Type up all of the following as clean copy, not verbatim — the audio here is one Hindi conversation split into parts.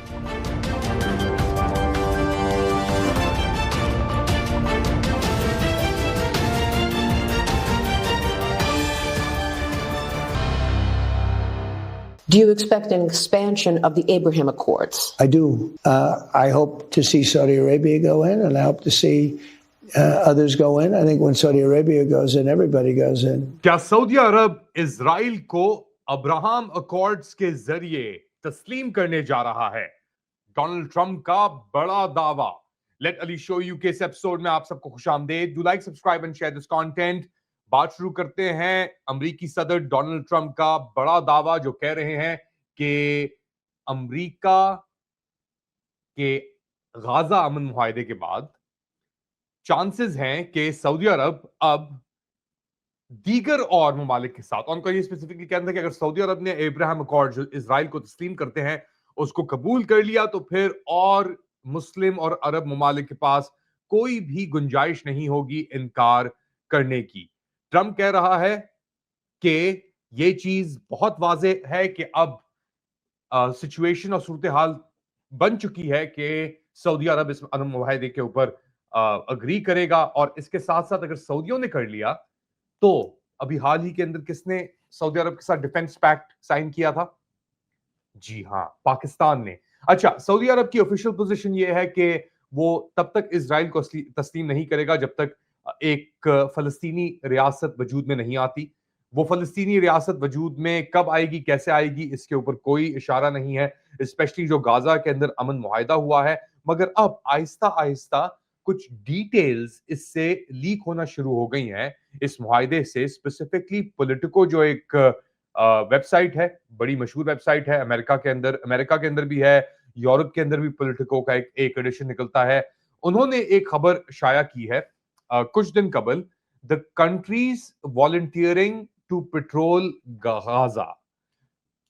Do you expect an expansion of the Abraham Accords? I do. I hope to see Saudi Arabia go in, and I hope to see others go in. I think when Saudi Arabia goes in, everybody goes in. क्या सऊदी अरब इजराइल को अब्राहम अकॉर्ड्स के जरिए तस्लीम करने जा रहा है? डोनाल्ड ट्रंप का बड़ा दावा। लेट अली शो यू के इस एपिसोड में आप सबको खुशामदीद। Do like, subscribe and share this content. बात शुरू करते हैं अमेरिकी सदर डोनाल्ड ट्रंप का बड़ा दावा, जो कह रहे हैं कि अमेरिका के गाजा अमन मुआहदे के बाद चांसेस हैं कि सऊदी अरब अब दीगर और ममालिक के साथ, उनका ये स्पेसिफिकली कहना था कि अगर सऊदी अरब ने अब्राहम अकॉर्ड जो इजराइल को तस्लीम करते हैं उसको कबूल कर लिया, तो फिर और मुस्लिम और अरब ममालिक के पास कोई भी गुंजाइश नहीं होगी इनकार करने की। ट्रंप कह रहा है कि ये चीज बहुत वाज़ेह है कि अब सिचुएशन और सूरत हाल बन चुकी है कि सऊदी अरब इस अमन मुआहदे के ऊपर अग्री करेगा। और इसके साथ साथ अगर सऊदियों ने कर लिया, तो अभी हाल ही के अंदर किसने सऊदी अरब के साथ डिफेंस पैक्ट साइन किया था? जी हां, पाकिस्तान ने। अच्छा, सऊदी अरब की ऑफिशियल पोजीशन ये है कि वो तब तक इजराइल को तस्लीम नहीं करेगा जब तक एक फलस्तीनी रियासत वजूद में नहीं आती। वो फलस्तीनी रियासत वजूद में कब आएगी, कैसे आएगी, इसके ऊपर कोई इशारा नहीं है, स्पेशली जो गाजा के अंदर अमन मुआहदा हुआ है। मगर अब आहिस्ता आहिस्ता कुछ डिटेल्स इससे लीक होना शुरू हो गई हैं इस मुआहदे से। स्पेसिफिकली पॉलिटिको जो एक वेबसाइट है, बड़ी मशहूर वेबसाइट है अमेरिका के अंदर भी है, यूरोप के अंदर भी पॉलिटिको का एक एडिशन निकलता है। उन्होंने एक खबर शाया की है कुछ दिन कबल, the countries volunteering to patrol Gaza.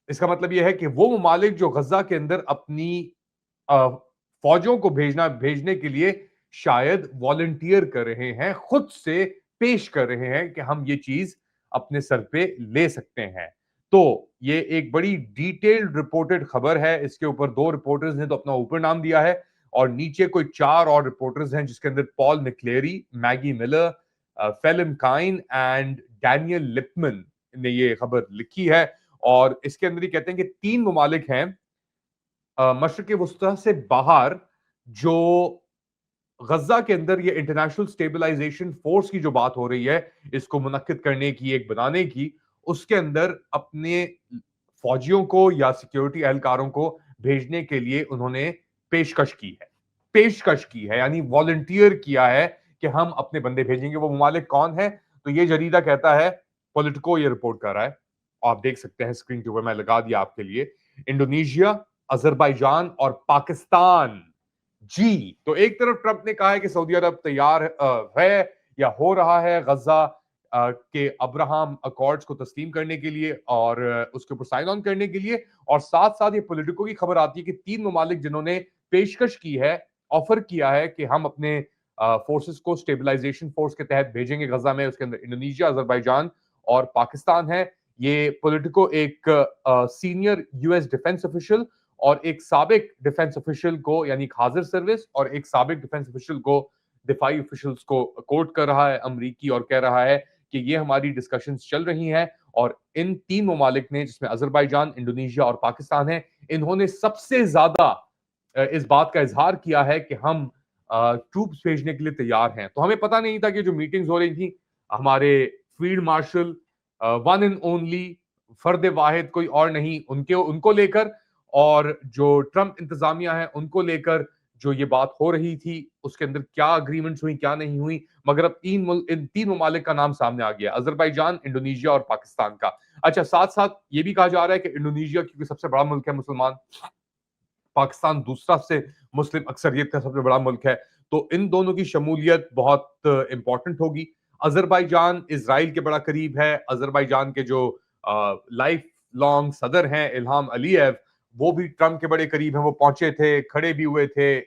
इसका मतलब यह है कि वो ममालिक जो गजा के अंदर अपनी फौजों को भेजने के लिए शायद वॉलंटियर कर रहे हैं, खुद से पेश कर रहे हैं कि हम ये चीज अपने सर पे ले सकते हैं। तो ये एक बड़ी डिटेल्ड रिपोर्टेड खबर है। इसके ऊपर 2 रिपोर्टर्स ने तो अपना ऊपर नाम दिया है और नीचे कोई 4 और रिपोर्टर्स हैं, जिसके अंदर Paul McLeary, Maggie Miller, Phelim Kine and Daniel Lippman ने ये खबर लिखी है। और इसके अंदर ही कहते हैं कि 3 ममालिक हैं मशरिक वुस्ता से बाहर, जो गजा के अंदर ये इंटरनेशनल स्टेबलाइजेशन फोर्स की जो बात हो रही है, इसको मुनक्किद करने की, एक बनाने की, उसके अंदर अपने फौजियों को या सिक्योरिटी एहलकारों को भेजने के लिए उन्होंने पेशकश की है, यानी वॉलंटियर किया है कि हम अपने बंदे भेजेंगे। वो ममालिक कौन है? तो ये जरीदा कहता है, पॉलिटिको ये रिपोर्ट कर रहा है, आप देख सकते हैं स्क्रीन के ऊपर, मैं लगा दिया आपके लिए। इंडोनेशिया, अजरबैजान और पाकिस्तान। जी, तो एक तरफ ट्रंप ने कहा है कि सऊदी अरब तैयार है या हो रहा है गजा के अब्राहम अकॉर्ड्स को तस्लीम करने के लिए और उसके ऊपर साइन ऑन करने के लिए। और साथ साथ ये पॉलिटिको की खबर आती है कि 3 ममालिक जिन्होंने पेशकश की है, ऑफर किया है कि हम अपने फोर्सेस को स्टेबलाइजेशन फोर्स के तहत भेजेंगे गजा में, उसके अंदर इंडोनेशिया, अजरबैजान और पाकिस्तान है। ये पॉलिटिको एक सीनियर यूएस डिफेंस ऑफिशियल और एक साबिक डिफेंस ऑफिशियल को, यानी हाजिर सर्विस, और एक साबिक डिफेंस ऑफिशियल को, दिफाई ऑफिशियल्स को कोट कर रहा है अमरीकी, और कह रहा है कि ये हमारी डिस्कशंस चल रही हैं। और इन 3 ममालिक ने, जिसमें अजरबैजान, इंडोनेशिया और पाकिस्तान है, इन्होंने सबसे ज्यादा इस बात का इजहार किया है कि हम ट्रूप्स भेजने के लिए तैयार हैं। तो हमें पता नहीं था कि जो मीटिंग्स हो रही थी, हमारे field marshal, one and only, फर्द वाहिद कोई और नहीं, उनको लेकर, और जो ट्रंप इंतजामिया है उनको लेकर जो ये बात हो रही थी, उसके अंदर क्या अग्रीमेंट्स हुई, क्या नहीं हुई। मगर अब इन 3 ममालिक का नाम सामने आ गया, अजरबैजान, इंडोनेशिया और पाकिस्तान का। अच्छा, साथ साथ ये भी कहा जा रहा है कि इंडोनेशिया क्योंकि सबसे बड़ा मुल्क है मुसलमान, पाकिस्तान दूसरा से मुस्लिम अक्सरियत का सबसे बड़ा मुल्क है, तो इन दोनों की शमूलियत बहुत इंपॉर्टेंट होगी। अजरबैजान इजराइल के बड़ा करीब है। अजरबैजान के जो लाइफ लॉन्ग सदर हैं इल्हाम अलीयव, वो भी ट्रंप के बड़े करीब हैं। वो पहुंचे थे, खड़े भी हुए थे,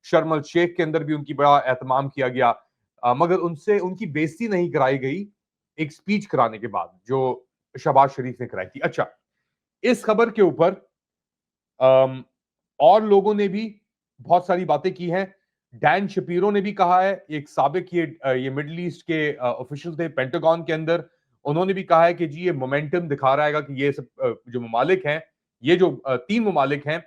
शर्म अल शेख के अंदर भी उनकी बड़ा एहतमाम किया गया, मगर उनसे उनकी बेइज्जती नहीं कराई गई एक स्पीच कराने के बाद जो शहबाज शरीफ ने कराई थी। अच्छा, इस खबर के ऊपर और लोगों ने भी बहुत सारी बातें की हैं। डैन शपीरो ने भी कहा है, एक साबिक ये मिडिल ईस्ट के ऑफिशियल थे पेंटागन के अंदर, उन्होंने भी कहा है कि जी ये मोमेंटम दिखा रहा है कि ये सब जो ममालिक हैं, ये जो 3 ममालिक हैं,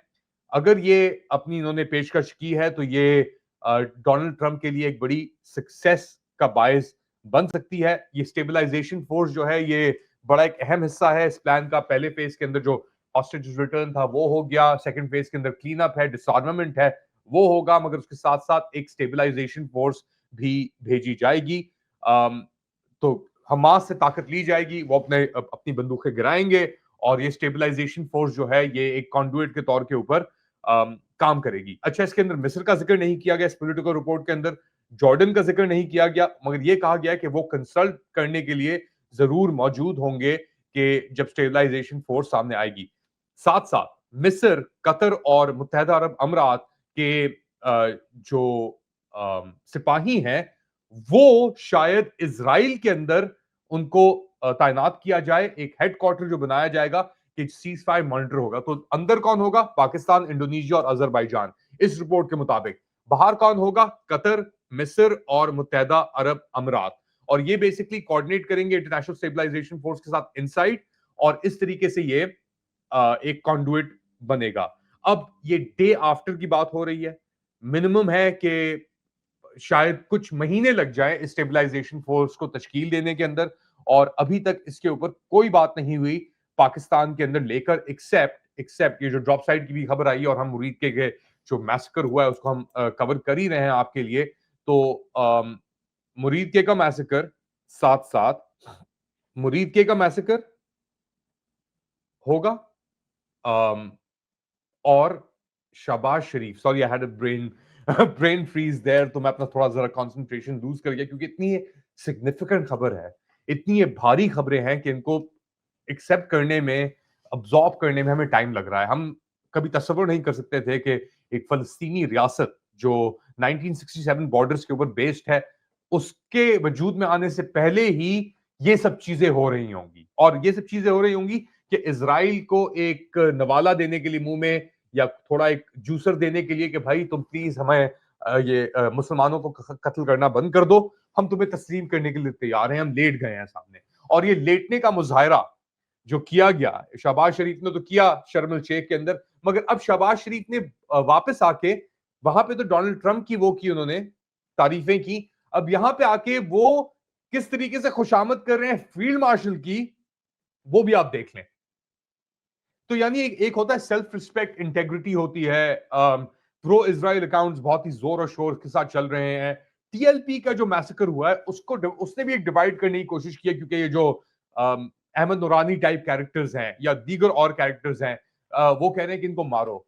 अगर ये अपनी इन्होंने पेशकश की है तो ये डोनाल्ड ट्रंप के लिए एक बड़ी सक्सेस का बायस बन सकती है। ये स्टेबलाइजेशन फोर्स जो है ये बड़ा एक अहम हिस्सा है इस प्लान का। पहले फेज के अंदर जो हॉस्टेज रिटर्न था वो हो गया, सेकंड फेज के अंदर क्लीन अप है, डिसआर्मामेंट है, वो होगा, मगर उसके साथ साथ एक स्टेबलाइजेशन फोर्स भी भेजी जाएगी। तो हमास से ताकत ली जाएगी, वो अपनी बंदूकें गिराएंगे और ये स्टेबलाइजेशन फोर्स जो है ये एक कॉन्डुइट के तौर के ऊपर काम करेगी। अच्छा, इसके अंदर मिस्र का जिक्र नहीं किया गया इस पॉलिटिकल रिपोर्ट के अंदर, जॉर्डन का जिक्र नहीं किया गया, मगर ये कहा गया कि वो कंसल्ट करने के लिए जरूर मौजूद होंगे कि जब स्टेबलाइजेशन फोर्स सामने आएगी। साथ साथ मिस्र, कतर और मुत्तहदा अरब अमीरात के जो सिपाही हैं वो शायद इजराइल के अंदर उनको तैनात किया जाए, एक हेडक्वार्टर जो बनाया जाएगा कि सीज फायर मॉनिटर होगा। तो अंदर कौन होगा? पाकिस्तान, इंडोनेशिया और अजरबैजान इस रिपोर्ट के मुताबिक। बाहर कौन होगा? कतर, मिस्र और मुत्तहदा अरब अमीरात। और ये बेसिकली कोऑर्डिनेट करेंगे इंटरनेशनल स्टेबलाइजेशन फोर्स के साथ इनसाइड, और इस तरीके से ये एक कॉन्डुइट बनेगा। अब ये डे आफ्टर की बात हो रही है, मिनिमम है कि शायद कुछ महीने लग जाए स्टेबलाइजेशन फोर्स को तश्कील देने के अंदर, और अभी तक इसके ऊपर कोई बात नहीं हुई पाकिस्तान के अंदर लेकर, एक्सेप्ट ये जो ड्रॉप साइड की भी खबर आई और हम मुरीद के जो मैसेकर हुआ है उसको हम कवर कर ही रहे हैं आपके लिए। तो मुरीद के का मैसेकर, साथ साथ मुरीद के का मैसेकर होगा, और Shahbaz Sharif, sorry I had a brain freeze there, तो मैं अपना थोड़ा जरा कंसंट्रेशन लूज कर गया क्योंकि इतनी सिग्निफिकेंट खबर है, इतनी ये भारी खबरें हैं कि इनको एक्सेप्ट करने में, अब्सॉर्ब करने में हमें टाइम लग रहा है। हम कभी तस्वर नहीं कर सकते थे कि एक फलस्तीनी रियासत जो 1967 बॉर्डर्स के ऊपर बेस्ड है, उसके वजूद में आने से पहले ही ये सब चीजें हो रही होंगी, और ये सब चीजें हो रही होंगी कि इजराइल को एक नवाला देने के लिए मुंह में, या थोड़ा एक जूसर देने के लिए कि भाई तुम प्लीज हमें मुसलमानों को कत्ल करना बंद कर दो, हम तुम्हें तस्लीम करने के लिए तैयार हैं, हम लेट गए हैं सामने। और ये लेटने का मुजाहरा जो किया गया, शहबाज शरीफ ने तो किया शर्म अल शेख के अंदर, मगर अब शहबाज शरीफ ने वापस आके वहां पे तो डोनाल्ड ट्रंप की वो की उन्होंने तारीफें की, अब यहां पे आके वो किस तरीके से खुशामद कर रहे हैं फील्ड मार्शल की, वो भी आप देख लें। तो यानी एक होता है सेल्फ रिस्पेक्ट, इंटेग्रिटी होती है, प्रो इजराइल अकाउंट्स बहुत ही जोर और शोर के साथ चल रहे हैं। टीएलपी का जो मैसेकर हुआ है उसने भी एक डिवाइड करने की कोशिश की है, क्योंकि ये जो अहमद नूरानी टाइप कैरेक्टर्स हैं या दीगर और कैरेक्टर्स हैं, वो कह रहे हैं कि इनको मारो।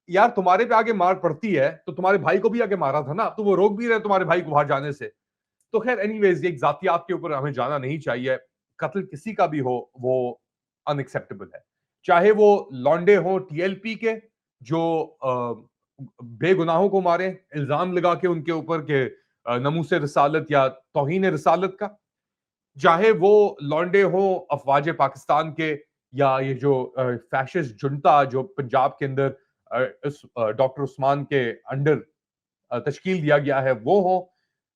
यार तुम्हारे पे आगे मार पड़ती है तो तुम्हारे भाई को भी आगे मारा था ना, तो वो रोक भी रहे तुम्हारे भाई को बाहर जाने से। तो खैर एनीवेज, एक जातियात के ऊपर हमें जाना नहीं चाहिए। कत्ल किसी का भी हो वो अनएक्सेप्टेबल है, चाहे वो लॉन्डे हो टीएलपी के जो बेगुनाहों को मारे, इल्जाम लगा के उनके ऊपर के नमूसे रिसालत या तौहीन रिसालत का, चाहे वो लॉन्डे हो अफवाज पाकिस्तान के, या ये जो फैशिस्ट जुंटा जो पंजाब के अंदर डॉक्टर उस्मान के अंडर तश्कील दिया गया है वो हो,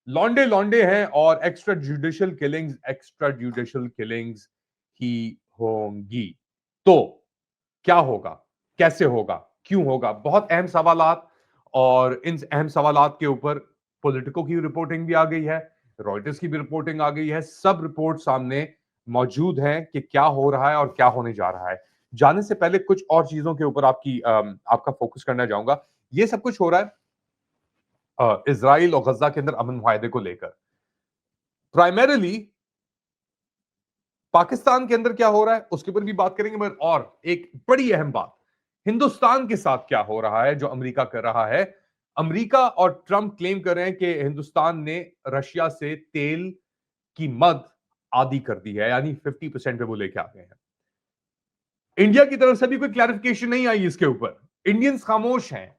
लॉन्डे लॉन्डे हैं, और एक्स्ट्रा जुडिशियल किलिंग्स ही होंगी। तो क्या होगा, कैसे होगा, क्यों होगा, बहुत अहम सवालात, और इन अहम सवालात के ऊपर पॉलिटिको की रिपोर्टिंग भी आ गई है, रॉयटर्स की भी रिपोर्टिंग आ गई है, सब रिपोर्ट सामने मौजूद हैं कि क्या हो रहा है और क्या होने जा रहा है। जाने से पहले कुछ और चीजों के ऊपर आपका फोकस करना चाहूंगा। ये सब कुछ हो रहा है इजराइल और गजा के अंदर अमन मुआहदे को लेकर। प्राइमरीली पाकिस्तान के अंदर क्या हो रहा है उसके ऊपर भी बात करेंगे, मगर और एक बड़ी अहम बात, हिंदुस्तान के साथ क्या हो रहा है जो अमेरिका कर रहा है। अमेरिका और ट्रंप क्लेम कर रहे हैं कि हिंदुस्तान ने रशिया से तेल की मद आधी कर दी है, यानी 50% पे वो लेके आ गए हैं। इंडिया की तरफ से भी कोई क्लैरिफिकेशन नहीं आई इसके ऊपर, इंडियंस खामोश हैं,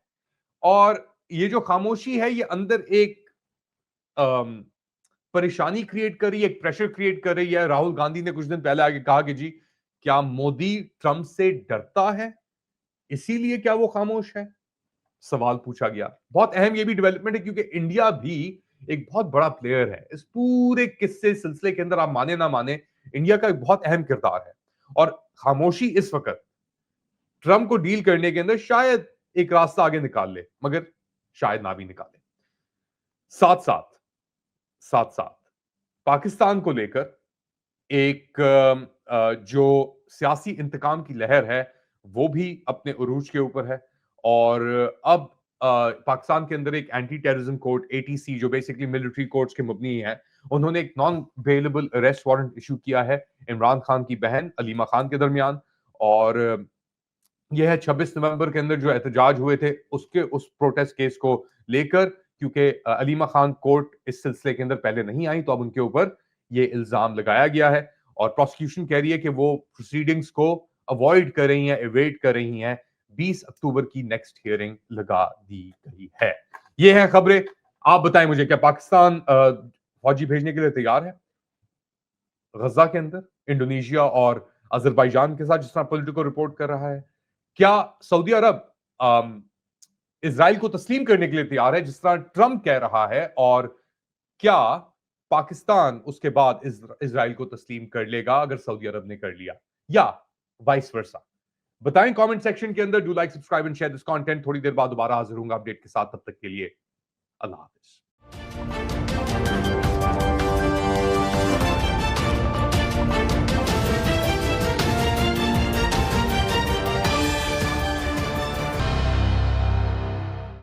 और ये जो खामोशी है ये अंदर एक परेशानी क्रिएट कर रही है, एक प्रेशर क्रिएट कर रही है। राहुल गांधी ने कुछ दिन पहले आगे कहा कि जी क्या मोदी ट्रंप से डरता है, इसीलिए क्या वो खामोश है? सवाल पूछा गया। बहुत अहम ये भी डेवलपमेंट है क्योंकि इंडिया भी एक बहुत बड़ा प्लेयर है इस पूरे किस्से सिलसिले के अंदर। आप माने ना माने, इंडिया का एक बहुत अहम किरदार है और खामोशी इस वक्त ट्रंप को डील करने के अंदर शायद एक रास्ता आगे निकाल ले, मगर शायद ना भी निकाले। साथ साथ साथ साथ पाकिस्तान को लेकर एक जो सियासी इंतकाम की लहर है वो भी अपने उरूज के ऊपर है। और अब पाकिस्तान के अंदर एक एंटी टेररिज्म कोर्ट एटीसी, जो बेसिकली मिलिट्री कोर्ट्स के मुबनी है, उन्होंने एक non bailable arrest warrant issue किया है इमरान खान की बहन अलीमा खान के दरमियान। और यह है 26 नवंबर के अंदर जो एहतजाज हुए थे उसके उस प्रोटेस्ट केस को लेकर, क्योंकि अलीमा खान कोर्ट इस सिलसिले के अंदर पहले नहीं आई, तो अब उनके ऊपर ये इल्जाम लगाया गया है। और प्रोसिक्यूशन कह रही है कि वो प्रोसीडिंग्स को अवॉइड कर रही हैं, एवेट कर रही हैं। 20 अक्टूबर की नेक्स्ट हियरिंग लगा दी गई है। ये है खबरें। आप बताएं मुझे, क्या पाकिस्तान फौजी भेजने के लिए तैयार है गजा के अंदर, इंडोनेशिया और अजरबैजान के साथ, जिस तरह पॉलिटिको रिपोर्ट कर रहा है? क्या सऊदी अरब इजराइल को तस्लीम करने के लिए तैयार है जिस तरह ट्रंप कह रहा है? और क्या पाकिस्तान उसके बाद इजराइल को तस्लीम कर लेगा अगर सऊदी अरब ने कर लिया, या वाइस वर्सा? बताएं कमेंट सेक्शन के अंदर। Do like, subscribe and share this content. थोड़ी देर बाद दोबारा हाजिर होऊंगा अपडेट के साथ। तब तक के लिए अल्लाह हाफिज।